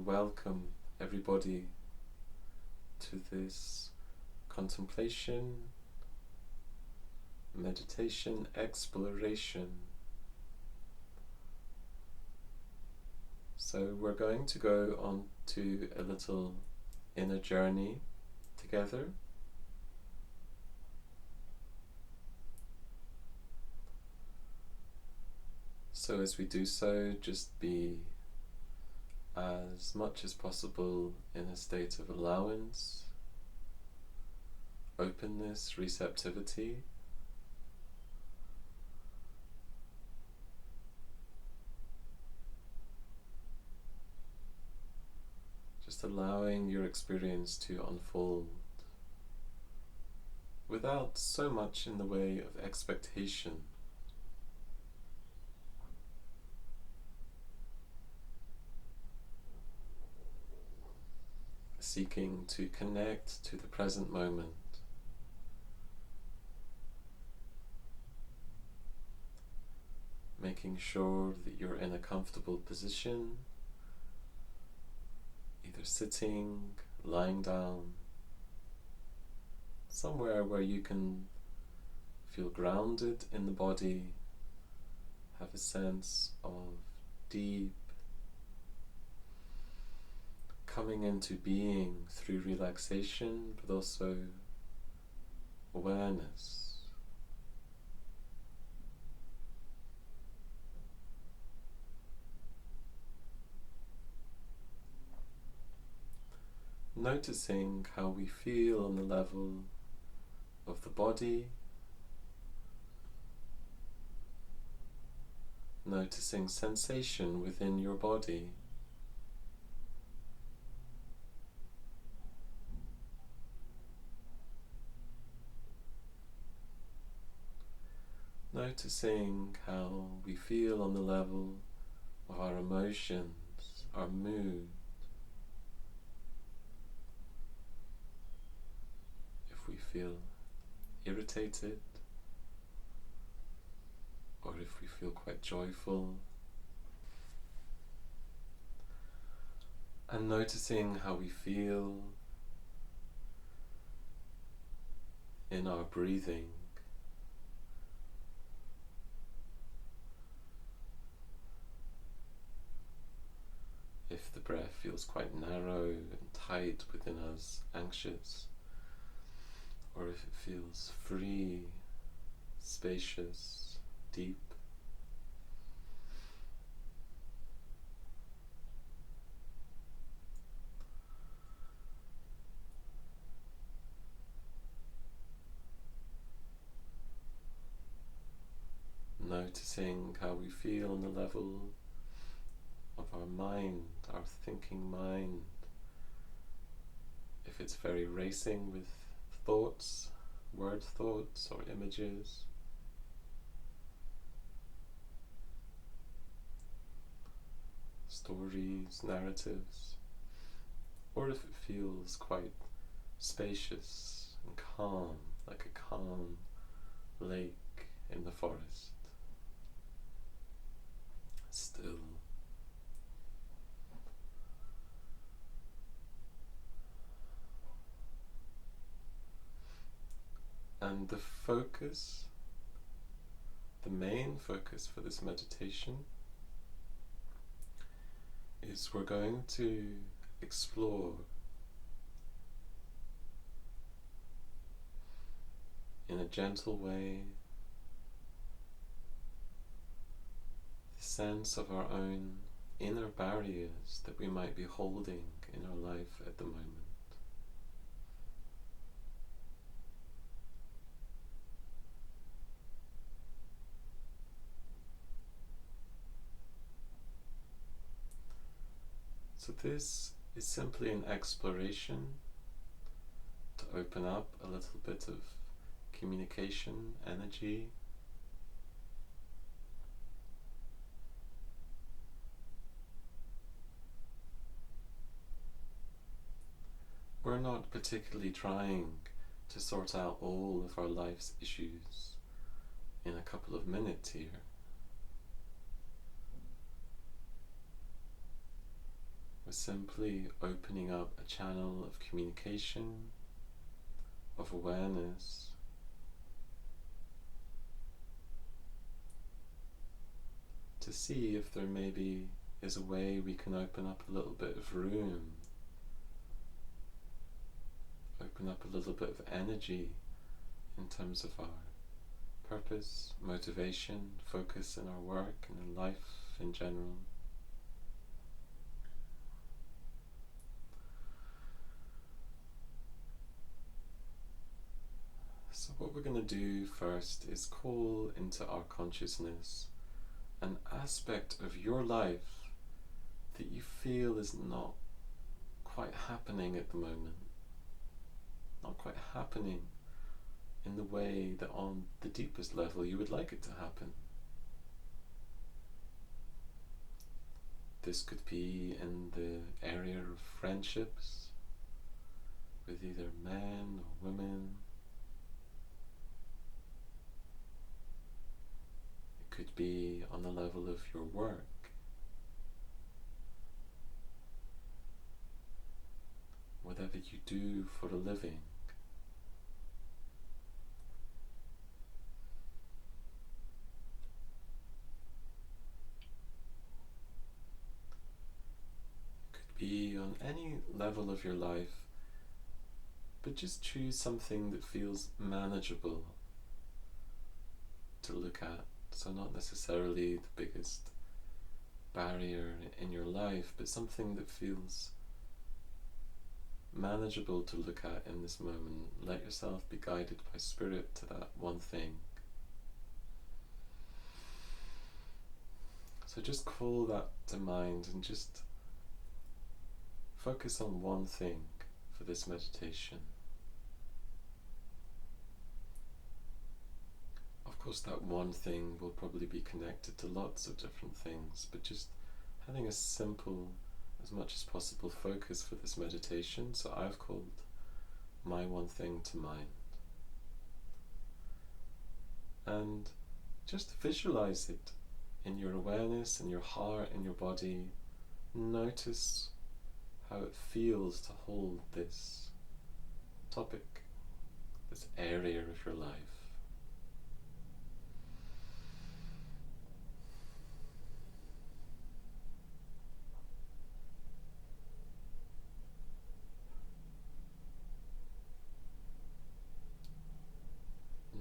welcome everybody to this contemplation, meditation, exploration. So we're going to go on to a little inner journey together. So as we do so, just be as much as possible in a state of allowance, openness, receptivity. Just allowing your experience to unfold without so much in the way of expectation. Seeking to connect to the present moment. Making sure that you're in a comfortable position, either sitting, lying down, somewhere where you can feel grounded in the body, have a sense of deep coming into being through relaxation, but also awareness. Noticing how we feel on the level of the body, noticing sensation within your body. Noticing how we feel on the level of our emotions, our mood. If we feel irritated, or if we feel quite joyful. And noticing how we feel in our breathing. If the breath feels quite narrow and tight within us, anxious, or if it feels free, spacious, deep. Noticing how we feel on the level of our mind, our thinking mind. If it's very racing with thoughts, word thoughts or images. Stories, narratives. Or if it feels quite spacious and calm, like a calm lake in the forest. Still. And the focus, the main focus for this meditation is we're going to explore in a gentle way the sense of our own inner barriers that we might be holding in our life at the moment. So this is simply an exploration to open up a little bit of communication, energy. We're not particularly trying to sort out all of our life's issues in a couple of minutes here. We're simply opening up a channel of communication, of awareness, to see if there maybe is a way we can open up a little bit of room, open up a little bit of energy in terms of our purpose, motivation, focus in our work and in life in general. So what we're going to do first is call into our consciousness an aspect of your life that you feel is not quite happening at the moment, not quite happening in the way that on the deepest level you would like it to happen. This could be in the area of friendships with either men or women. It could be on the level of your work. Whatever you do for a living. Be on any level of your life, but just choose something that feels manageable to look at. So not necessarily the biggest barrier in your life, but something that feels manageable to look at in this moment. Let yourself be guided by spirit to that one thing. So just call that to mind and just focus on one thing for this meditation. Of course, that one thing will probably be connected to lots of different things, but just having a simple, as much as possible, focus for this meditation. So I've called my one thing to mind. And just visualize it in your awareness, in your heart, in your body. Notice how it feels to hold this topic, this area of your life.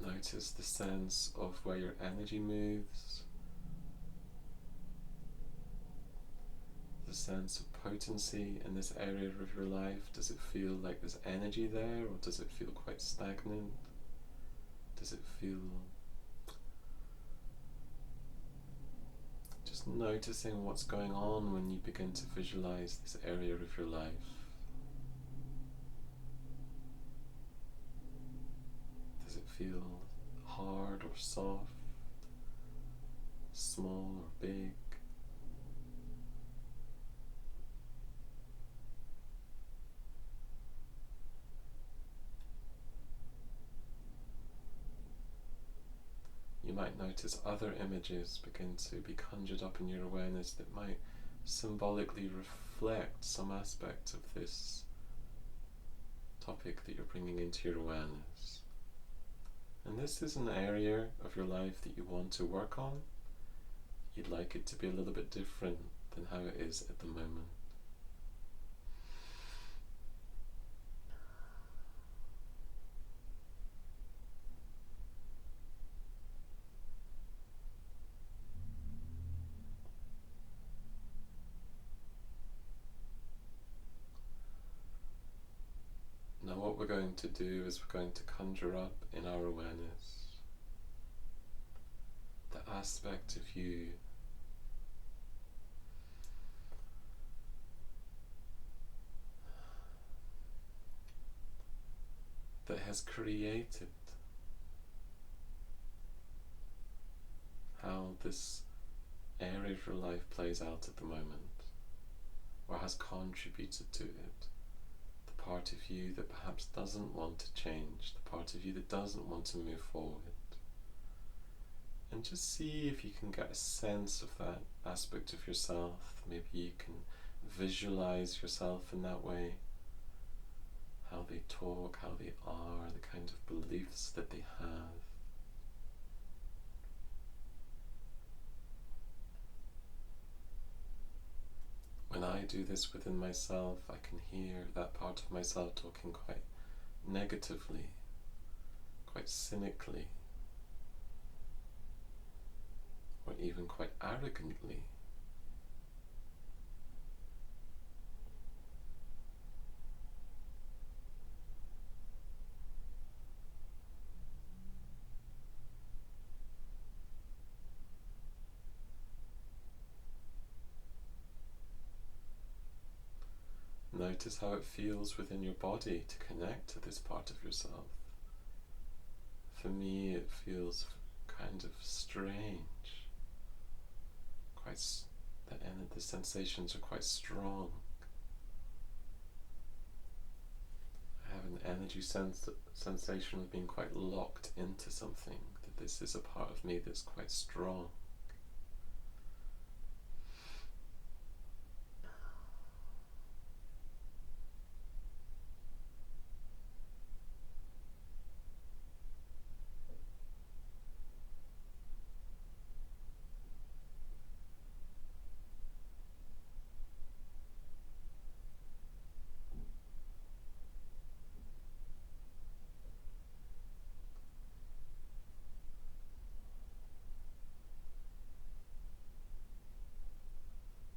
Notice the sense of where your energy moves, the sense of potency in this area of your life. Does it feel like there's energy there, or does it feel quite stagnant? Does it feel... Just noticing what's going on when you begin to visualize this area of your life. Does it feel hard or soft, small or big? You might notice other images begin to be conjured up in your awareness that might symbolically reflect some aspect of this topic that you're bringing into your awareness. And this is an area of your life that you want to work on. You'd like it to be a little bit different than how it is at the moment. Now what we're going to do is we're going to conjure up in our awareness the aspect of you that has created how this area of your life plays out at the moment, or has contributed to it. The part of you that perhaps doesn't want to change, the part of you that doesn't want to move forward. And just see if you can get a sense of that aspect of yourself. Maybe you can visualize yourself in that way, how they talk, how they are, the kind of beliefs that they have. When I do this within myself, I can hear that part of myself talking quite negatively, quite cynically, or even quite arrogantly. Notice how it feels within your body to connect to this part of yourself. For me, it feels kind of strange. The sensations are quite strong. I have an energy sensation of being quite locked into something, that this is a part of me that's quite strong.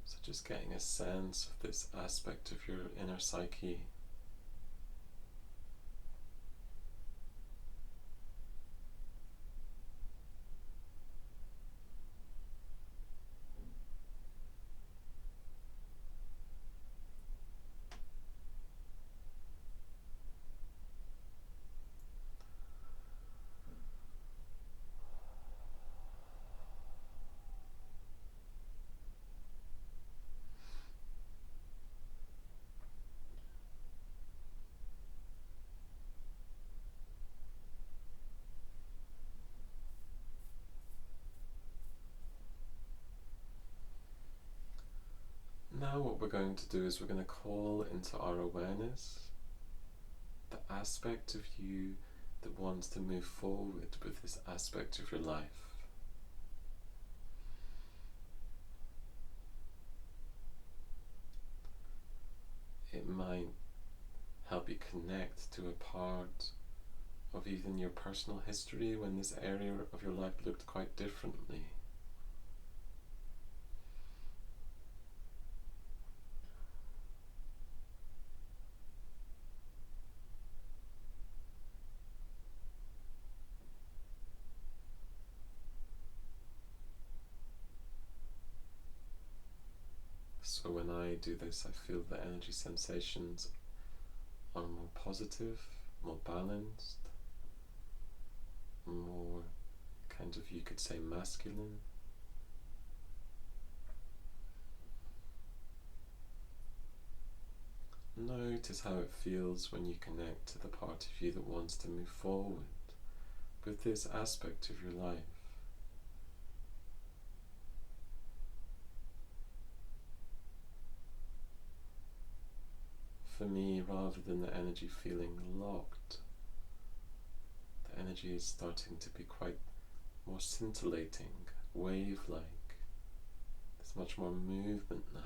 So just getting a sense of this aspect of your inner psyche. Now what we're going to do is we're going to call into our awareness the aspect of you that wants to move forward with this aspect of your life. It might help you connect to a part of even your personal history when this area of your life looked quite differently. So when I do this, I feel the energy sensations are more positive, more balanced, more kind of, you could say, masculine. Notice how it feels when you connect to the part of you that wants to move forward with this aspect of your life. For me, rather than the energy feeling locked, the energy is starting to be quite more scintillating, wave-like. There's much more movement now.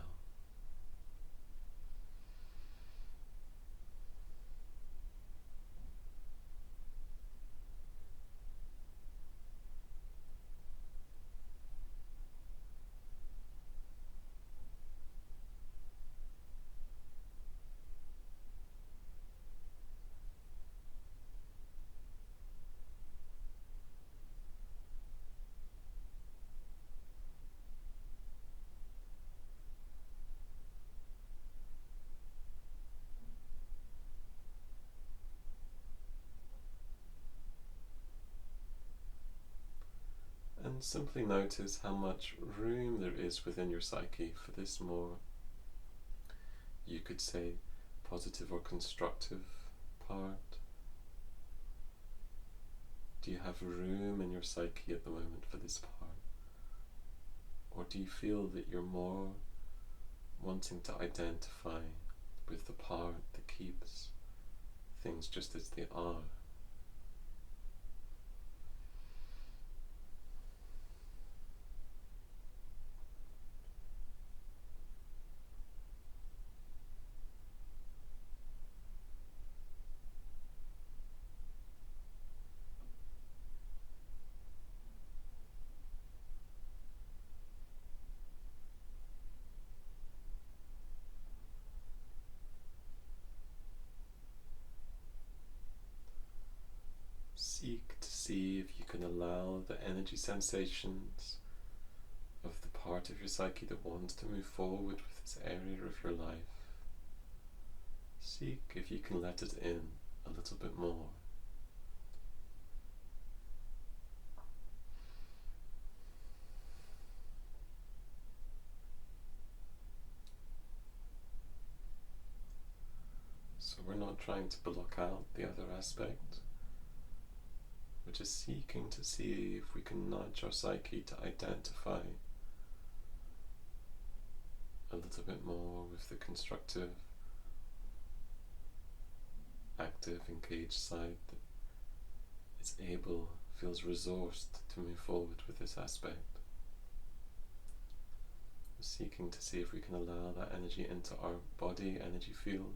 And simply notice how much room there is within your psyche for this more, you could say, positive or constructive part. Do you have room in your psyche at the moment for this part? Or do you feel that you're more wanting to identify with the part that keeps things just as they are. Seek to see if you can allow the energy sensations of the part of your psyche that wants to move forward with this area of your life. Seek if you can let it in a little bit more. So we're not trying to block out the other aspect. We're just seeking to see if we can nudge our psyche to identify a little bit more with the constructive, active, engaged side that is able, feels resourced to move forward with this aspect. We're seeking to see if we can allow that energy into our body, energy field.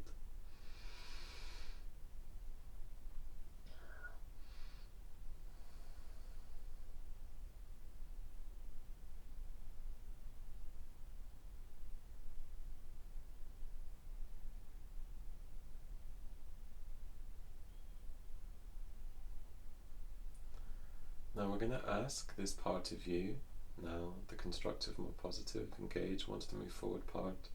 Now we're going to ask this part of you, now the constructive, more positive, engaged, wants to move forward part,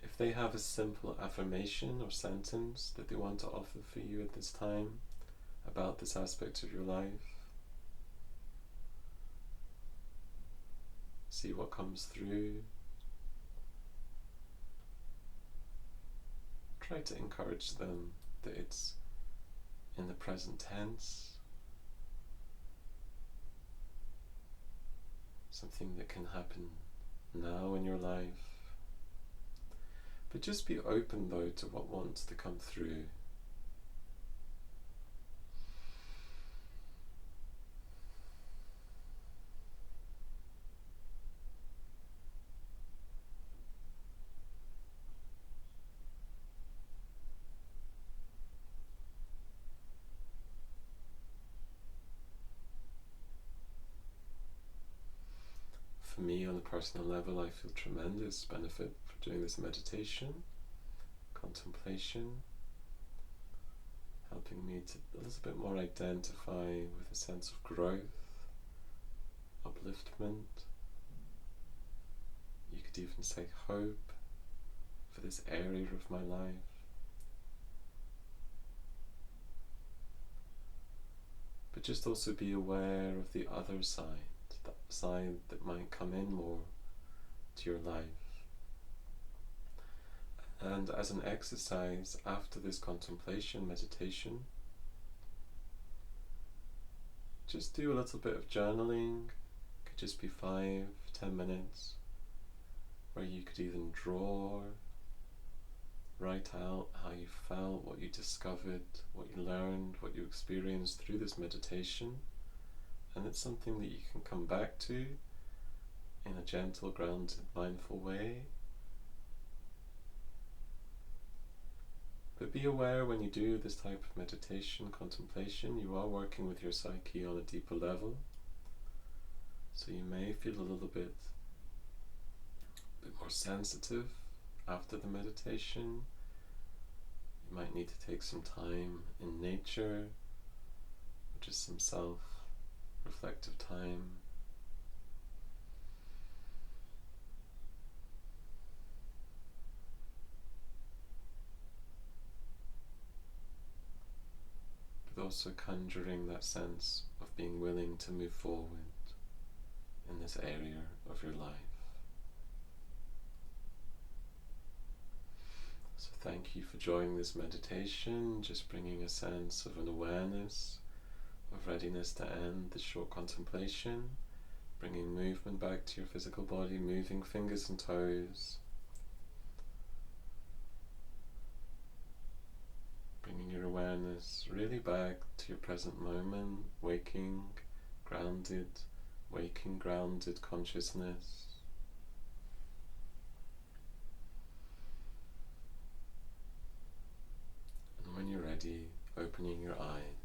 if they have a simple affirmation or sentence that they want to offer for you at this time about this aspect of your life. See what comes through. Try to encourage them that it's in the present tense. Something that can happen now in your life. But just be open though to what wants to come through. For me, on a personal level, I feel tremendous benefit for doing this meditation, contemplation, helping me to a little bit more identify with a sense of growth, upliftment. You could even say hope for this area of my life. But just also be aware of the other side. That side that might come in more to your life. And as an exercise after this contemplation, meditation, just do a little bit of journaling. It could just be 5-10 minutes, where you could even draw, write out how you felt, what you discovered, what you learned, what you experienced through this meditation. And it's something that you can come back to in a gentle, grounded, mindful way. But be aware when you do this type of meditation, contemplation, you are working with your psyche on a deeper level. So you may feel a little bit more sensitive after the meditation. You might need to take some time in nature, or just some self-reflective time. But also conjuring that sense of being willing to move forward in this area of your life. So thank you for joining this meditation, just bringing a sense of an awareness, of readiness to end this short contemplation, bringing movement back to your physical body, moving fingers and toes, consciousness really back to your present moment, waking, grounded consciousness. And when you're ready, opening your eyes.